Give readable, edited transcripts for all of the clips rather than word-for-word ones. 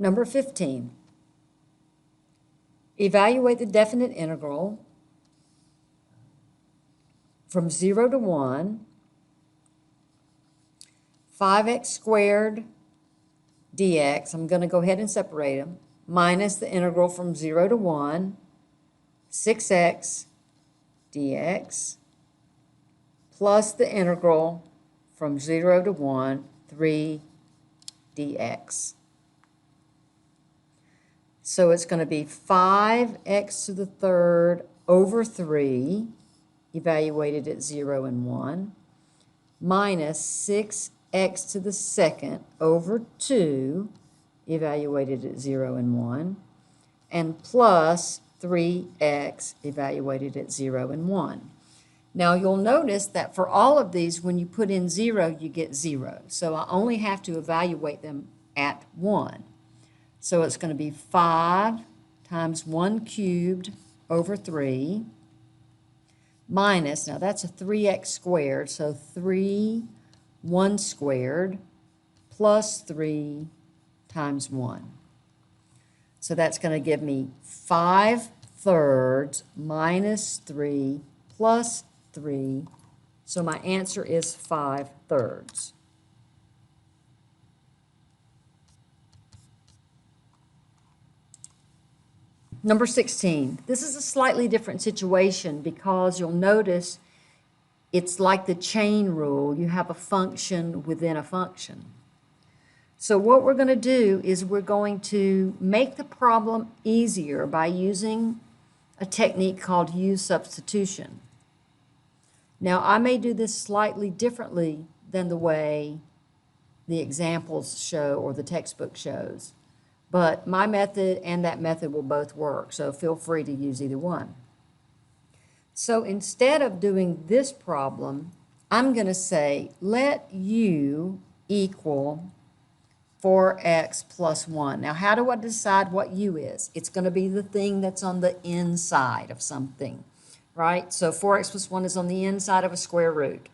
Number 15. Evaluate the definite integral from 0 to 1, 5x squared dx, I'm going to go ahead and separate them, minus the integral from 0 to 1, 6x dx, plus the integral from 0 to 1, 3 dx. So it's going to be 5x to the third over 3, evaluated at 0 and 1, minus 6x to the second over 2, evaluated at 0 and 1, and plus 3x, evaluated at 0 and 1. Now you'll notice that for all of these, when you put in 0, you get 0. So I only have to evaluate them at 1. So it's going to be 5 times 1 cubed over 3 minus, now that's a 3x squared, so 3, 1 squared, plus 3 times 1. So that's going to give me 5 thirds minus 3 plus 3. So my answer is 5 thirds. Number 16. This is a slightly different situation because you'll notice it's like the chain rule. You have a function within a function. So what we're going to do is we're going to make the problem easier by using a technique called U-Substitution. Now, I may do this slightly differently than the way the examples show or the textbook shows, but my method and that method will both work, so feel free to use either one. So instead of doing this problem, I'm going to say let U equal 4x plus 1. Now, how do I decide what U is? It's going to be the thing that's on the inside of something, right? So 4x plus 1 is on the inside of a square root.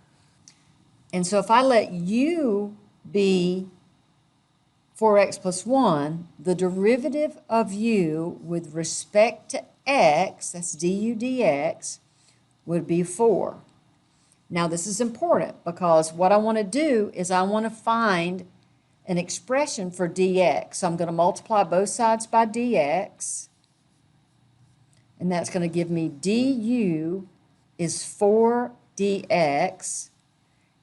And so if I let U be 4x plus 1, the derivative of U with respect to x, that's du dx, would be 4. Now this is important because what I want to do is I want to find an expression for dx. So I'm going to multiply both sides by dx, and that's going to give me du is 4 dx,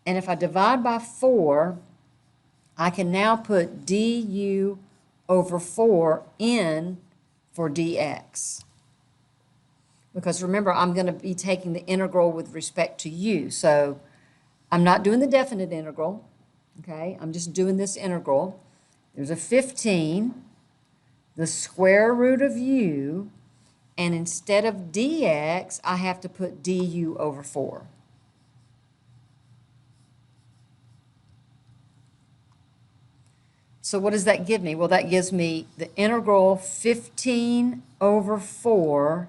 and if I divide by 4, I can now put du over 4 in for dx. Because remember, I'm going to be taking the integral with respect to u. So I'm not doing the definite integral, okay? I'm just doing this integral. There's a 15, the square root of u, and instead of dx, I have to put du over 4. So what does that give me? Well, that gives me the integral 15 over 4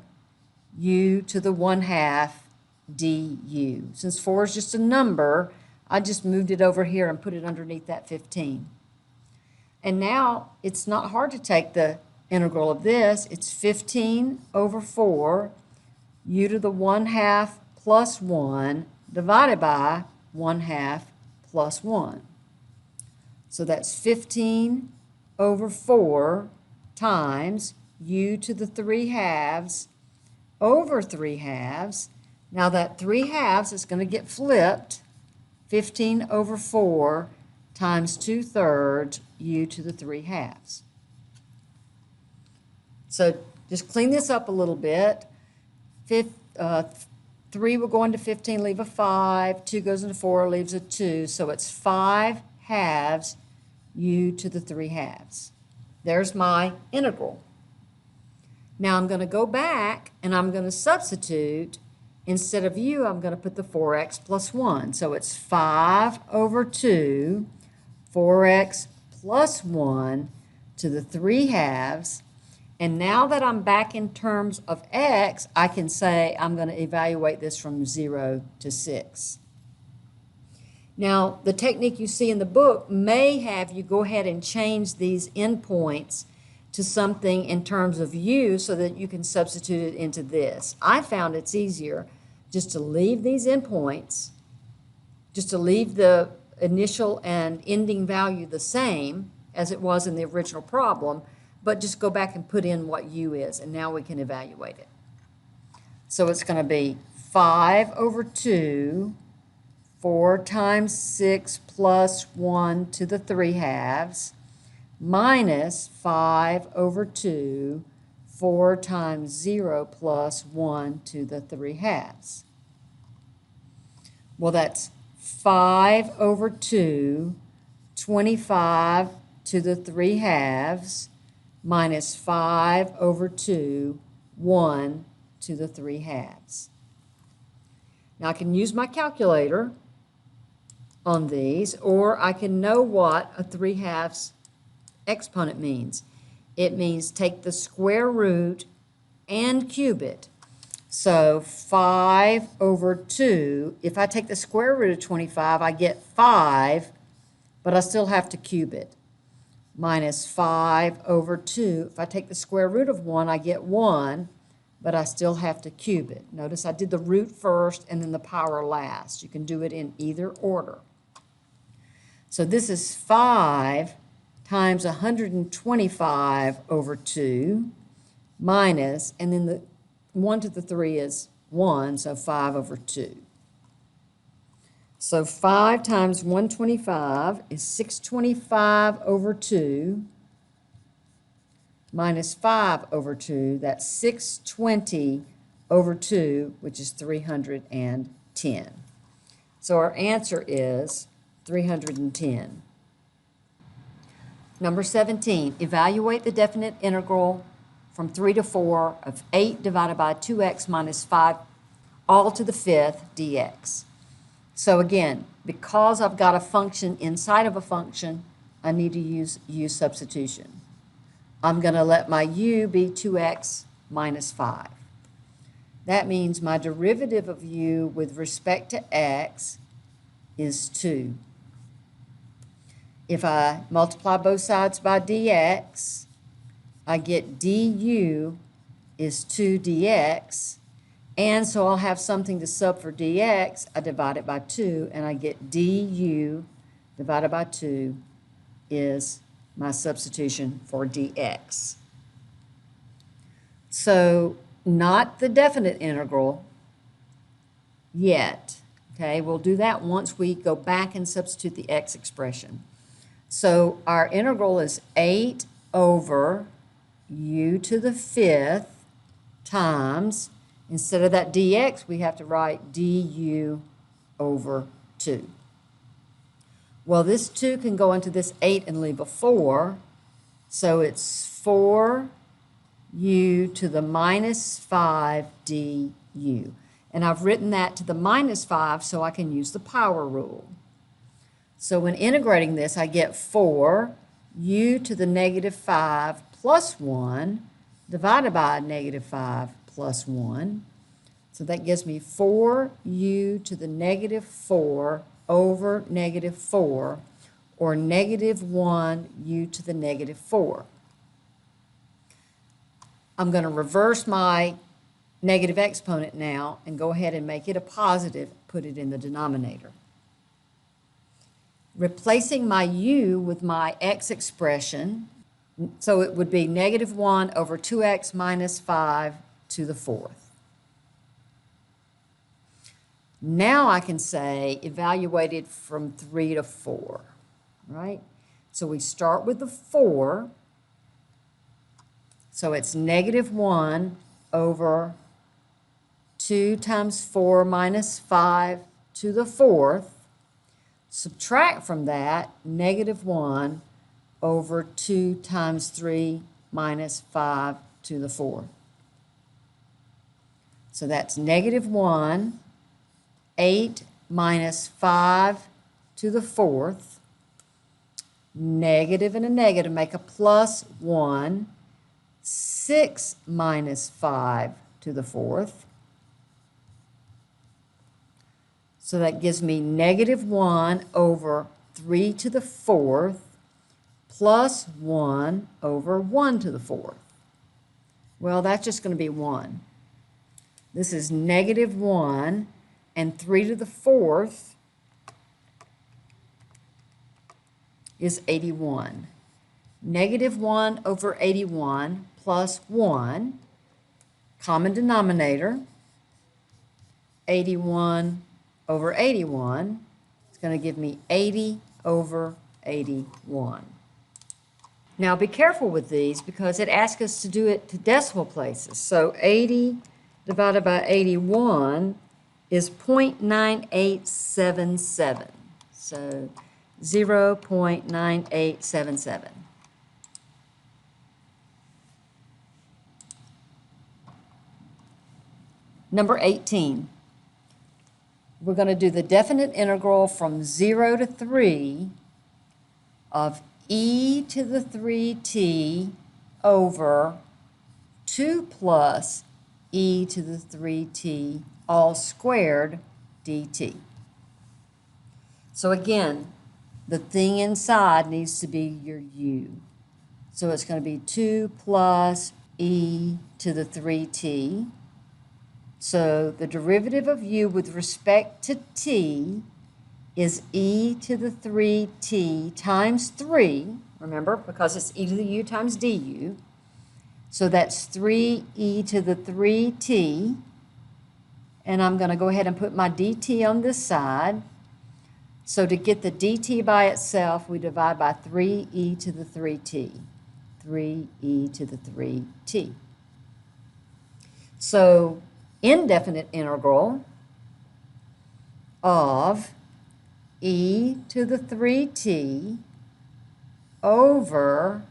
u to the 1/2 du. Since 4 is just a number, I just moved it over here and put it underneath that 15. And now it's not hard to take the integral of this. It's 15 over 4 u to the 1/2 plus 1 divided by 1/2 plus 1. So that's 15 over 4 times u to the 3/2 over 3/2. Now that 3/2 is going to get flipped. 15 over 4 times 2/3 u to the 3/2. So just clean this up a little bit. 3 will go into 15, leave a 5. 2 goes into 4, leaves a 2. So it's 5/2 u to the 3/2. There's my integral. Now I'm going to go back and I'm going to substitute. Instead of u, I'm going to put the 4x plus 1. So it's 5 over 2, 4x plus 1 to the 3/2. And now that I'm back in terms of x, I can say I'm going to evaluate this from 0 to 6. Now, the technique you see in the book may have you go ahead and change these endpoints to something in terms of U so that you can substitute it into this. I found it's easier just to leave these endpoints, just to leave the initial and ending value the same as it was in the original problem, but just go back and put in what U is, and now we can evaluate it. So it's going to be 5 over 2, 4 times 6 plus 1 to the 3 halves, minus 5 over 2, 4 times 0 plus 1 to the 3 halves. Well, that's 5 over 2, 25 to the 3 halves, minus 5 over 2, 1 to the 3 halves. Now I can use my calculator on these, or I can know what a 3 halves exponent means. It means take the square root and cube it. So 5 over 2, if I take the square root of 25, I get 5, but I still have to cube it. Minus 5 over 2, if I take the square root of 1, I get 1, but I still have to cube it. Notice I did the root first and then the power last. You can do it in either order. So this is 5 times 125 over 2 minus, and then the 1 to the 3 is 1, so 5 over 2. So 5 times 125 is 625 over 2 minus 5 over 2. That's 620 over 2, which is 310. So our answer is 310. Number 17, evaluate the definite integral from 3 to 4 of 8 divided by 2x minus 5 all to the 5th dx. So again, because I've got a function inside of a function, I need to use U-substitution. I'm going to let my U be 2x minus 5. That means my derivative of U with respect to x is 2. If I multiply both sides by dx, I get du is 2 dx, and so I'll have something to sub for dx. I divide it by 2, and I get du divided by 2 is my substitution for dx. So not the definite integral yet. Okay, we'll do that once we go back and substitute the x expression. So our integral is 8 over u to the 5th times, instead of that dx, we have to write du over 2. Well, this 2 can go into this 8 and leave a 4, so it's 4 u to the minus 5 du. And I've written that to the minus 5 so I can use the power rule. So when integrating this, I get 4 u to the negative 5 plus 1 divided by negative 5 plus 1. So that gives me 4u to the negative 4 over negative 4, or negative 1u to the negative 4. I'm going to reverse my negative exponent now and go ahead and make it a positive, put it in the denominator. Replacing my u with my x expression, so it would be negative 1 over 2x minus 5 to the 4th. Now I can say evaluated from 3 to 4, right? So we start with the 4. So it's negative 1 over 2 times 4 minus 5 to the 4th. Subtract from that negative 1 over 2 times 3 minus 5 to the 4th. So that's negative 1, 8 minus 5 to the 4th. Negative and a negative make a plus 1. 6 minus 5 to the 4th. So that gives me negative 1 over 3 to the 4th plus 1 over 1 to the 4th. Well, that's just going to be 1. This is negative 1, and 3 to the 4th is 81. Negative 1 over 81 plus 1, common denominator, 81 over 81. It's going to give me 80 over 81. Now be careful with these because it asks us to do it to decimal places. So 80 divided by 81 is 0.9877. So 0.9877. Number 18. We're going to do the definite integral from 0 to 3 of e to the 3t over 2 plus e to the 3t all squared dt. So again, the thing inside needs to be your u. So it's going to be 2 plus e to the 3t. So the derivative of u with respect to t is e to the 3t times 3, remember, because it's e to the u times du. So that's 3e to the 3t, and I'm going to go ahead and put my dt on this side. So to get the dt by itself, we divide by 3e to the 3t, 3e to the 3t. So indefinite integral of e to the 3t over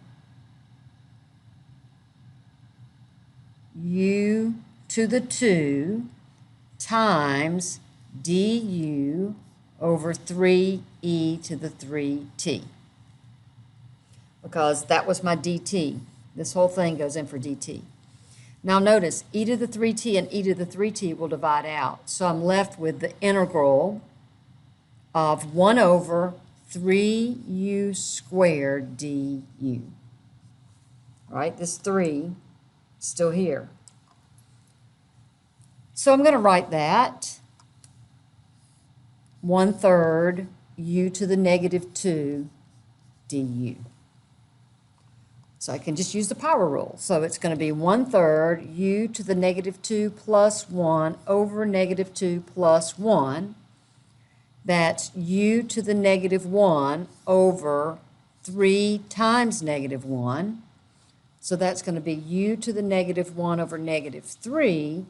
u to the 2 times du over 3e to the 3t. Because that was my dt. This whole thing goes in for dt. Now notice, e to the 3t and e to the 3t will divide out. So I'm left with the integral of 1 over 3u squared du. All right, this 3 is still here. So I'm going to write that 1/3 u to the negative 2 du. So I can just use the power rule. So it's going to be 1/3 u to the negative 2 plus 1 over negative 2 plus 1. That's u to the negative 1 over 3 times negative 1. So that's going to be u to the negative 1 over negative 3,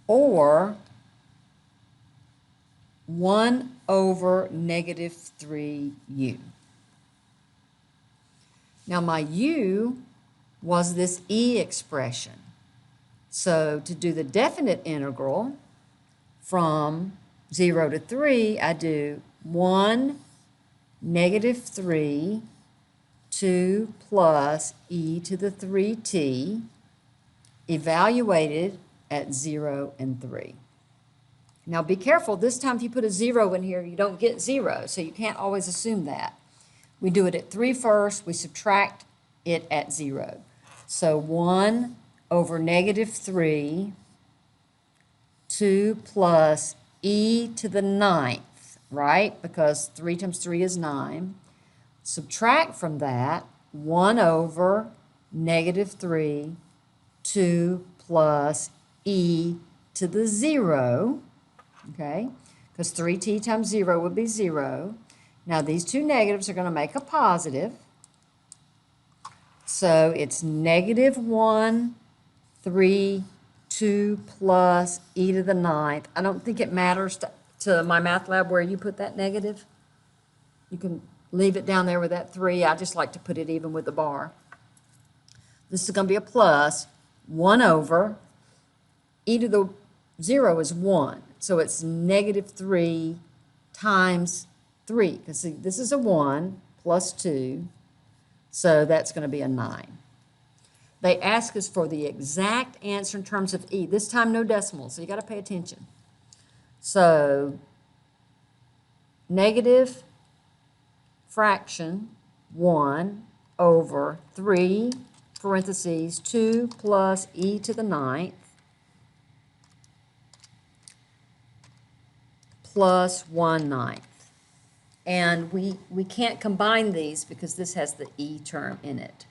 or 1 over negative 3u. Now my u was this e expression. So to do the definite integral from 0 to 3, I do 1 negative 3, 2 plus e to the 3t, evaluated at 0 and 3. Now be careful, this time if you put a 0 in here, you don't get 0, so you can't always assume that. We do it at 3 first, we subtract it at 0. So 1 over negative 3, 2 plus e to the 9th, right? Because 3 times 3 is 9. Subtract from that 1 over negative 3, 2 plus e to the 0, okay? Because 3t times 0 would be 0. Now these two negatives are going to make a positive. So it's negative 1, 3, 2 plus e to the 9th. I don't think it matters to my math lab where you put that negative. You can leave it down there with that 3. I just like to put it even with the bar. This is going to be a plus 1 over e to the 0 is 1. So it's negative 3 times 3. Because see, this is a 1 plus 2. So that's going to be a 9. They ask us for the exact answer in terms of e. This time no decimals, so you got to pay attention. So negative fraction 1 over 3 parentheses 2 plus e to the 9th plus 1/9. And we can't combine these because this has the e term in it.